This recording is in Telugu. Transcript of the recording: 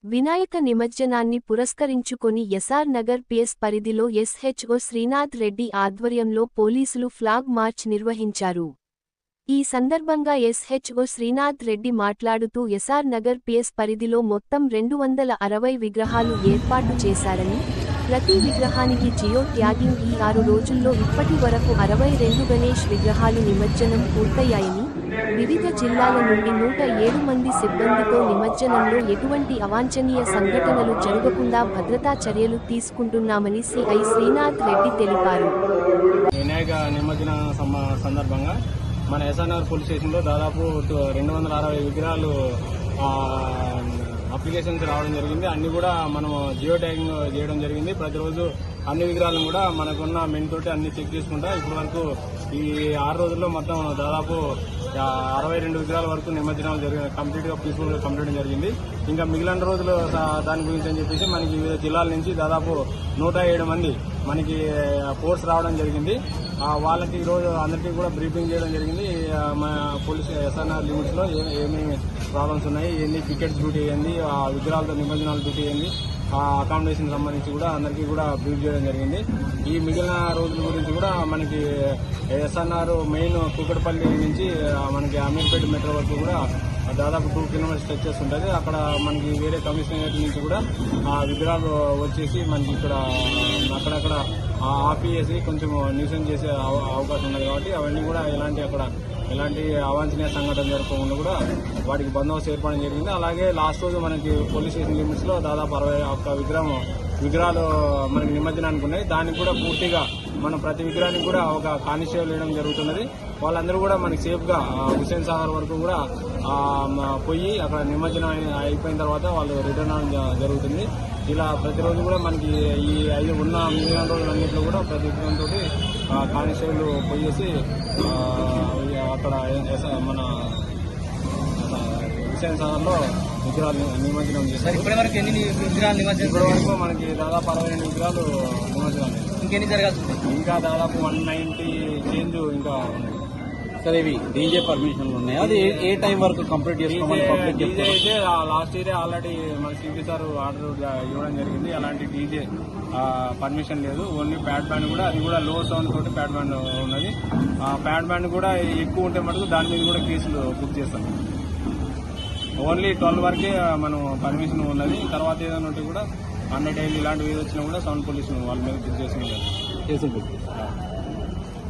వినాయక నిమజ్జనాన్ని పురస్కరించుకొని ఎస్ఆర్ నగర్ పిఎస్ పరిధిలో ఎస్హెచ్ఓ శ్రీనాథ్ రెడ్డి ఆధ్వర్యంలో పోలీసులు ఫ్లాగ్ మార్చ్ నిర్వహించారు. ఈ సందర్భంగా ఎస్హెచ్ఓ శ్రీనాథ్ రెడ్డి మాట్లాడుతూ ఎస్ఆర్ నగర్ పిఎస్ పరిధిలో మొత్తం 260 విగ్రహాలు ఏర్పాటు చేశారని, ప్రతి విగ్రహానికి జియో ట్యాగింగ్ ఈ 6 రోజుల్లో ఇప్పటి వరకు 62 గణేష్ విగ్రహాలు నిమజ్జనం పూర్తయ్యాయని, వివిధ జిల్లాల నుండి 107 మంది సిబ్బందితో నిమజ్జనంలో ఎటువంటి అవాంఛనీయ సంఘటనలు జరగకుండా భద్రతా చర్యలు తీసుకుంటున్నామని సిఐ శ్రీనాథ్ రెడ్డి తెలిపారు. వినాయక నిమజ్జన సందర్భంగా మన ఎస్ఆర్నగర్ పోలీస్ స్టేషన్లో దాదాపు 260 విగ్రహాలు అప్లికేషన్స్ రావడం జరిగింది. అన్ని కూడా మనం జియో ట్యాగింగ్ చేయడం జరిగింది. ప్రతిరోజు అన్ని విగ్రహాలను కూడా మనకున్న మెయిన్ తోటి అన్ని చెక్ చేసుకుంటా ఇప్పటి వరకు ఈ 6 రోజుల్లో మొత్తం దాదాపు 62 విగ్రహాల వరకు నిమజ్జనాలు కంప్లీట్ గా పీస్ఫుల్ గా కంప్లీట్ జరిగింది. ఇంకా మిగిలిన రోజులు దాని గురించి అని చెప్పేసి మనకి వివిధ జిల్లాల నుంచి దాదాపు 107 మంది మనకి ఫోర్స్ రావడం జరిగింది. వాళ్ళకి ఈరోజు అందరికీ కూడా బ్రీఫింగ్ చేయడం జరిగింది. మన పోలీస్ ఎస్ఆర్ఆర్ లిమిట్స్ లో ఏమేమి ప్రాబ్లమ్స్ ఉన్నాయి, ఏంది టికెట్స్ డ్యూటీ ఏంది, విగ్రహాలతో నిమజ్జనాల డ్యూటీ ఏంది, అకామిడేషన్ సంబంధించి కూడా అందరికీ కూడా బ్రీఫ్ చేయడం జరిగింది. ఈ మిగిలిన రోజుల గురించి కూడా మనకి ఎస్ఆర్ఆర్ మెయిన్ కూకట్పల్లి నుంచి మనకి అమీర్పేట మెట్రో వరకు కూడా దాదాపు 2 కిలోమీటర్స్ స్ట్రెచెస్ ఉంటుంది. అక్కడ మనకి వేరే కమిషనరేట్ నుంచి కూడా ఆ విగ్రహాలు వచ్చేసి మనకి ఇక్కడ అక్కడక్కడ ఆపేసి కొంచెం న్యూసెన్స్ చేసే అవకాశం ఉన్నది. కాబట్టి అవన్నీ కూడా ఎలాంటి అవాంఛనీయ సంఘటన జరగకుండా కూడా వాటికి బందోబస్తు ఏర్పడడం జరిగింది. అలాగే లాస్ట్ రోజు మనకి పోలీస్ స్టేషన్ లిమిట్స్ లో దాదాపు 61 విగ్రహాలు మనకి నిమజ్జనానికి ఉన్నాయి. దానికి కూడా పూర్తిగా మనం ప్రతి విగ్రహానికి కూడా ఒక కానిస్టేబుల్ వేయడం జరుగుతున్నది. వాళ్ళందరూ కూడా మనకి సేఫ్ గా హుస్సేన్ సాగర్ వరకు కూడా పోయి అక్కడ నిమజ్జనం అయిపోయిన తర్వాత వాళ్ళు రిటర్న్ అవడం జరుగుతుంది. ఇలా ప్రతిరోజు కూడా మనకి ఈ ఉన్న మిగిలిన రోజులన్నింటిలో కూడా ప్రతి విగ్రహంతో కానిస్టేబుల్ పోయేసి అక్కడ మన హుస్సేన్ సాగర్ లో విగ్రహాలు నిమజ్జనం చేస్తారు. ఇప్పటి వరకు ఎన్ని విగ్రహాలు నిమజ్జనం? ఇప్పటి వరకు మనకి దాదాపు 62 విగ్రహాలు నిమజ్జనం. ఇంకెన్ని జరగాల్సి ఇంకా దాదాపు 190 చేంజ్ ఇంకా ఉన్నాయి. సరే, ఇవి డీజే పర్మిషన్లు ఉన్నాయి. అది ఏ టైం వరకు కంప్లీట్ చేసుకోమని డీజే అయితే లాస్ట్ ఇయర్ ఆల్రెడీ మన సిపి సార్ ఆర్డర్ ఇవ్వడం జరిగింది. అలాంటి డీజే పర్మిషన్ లేదు. ఓన్లీ ప్యాడ్ బ్యాండ్ కూడా, అది కూడా లో సౌండ్ తోటి ప్యాడ్ బ్యాండ్ ఉన్నది. ప్యాడ్ బ్యాండ్ కూడా ఎక్కువ ఉంటే మటుకు దాని మీద కూడా కేసులు బుక్ చేస్తాం. ఓన్లీ 12 వరకే మనం పర్మిషన్ ఉన్నది. తర్వాత ఏదైనా ఉంటే కూడా 100 ఇలాంటివి ఏది వచ్చినా కూడా సౌండ్ పొల్యూషన్ వాళ్ళ మీద బుక్ చేసి కేసులు బుక్ చేస్తాం.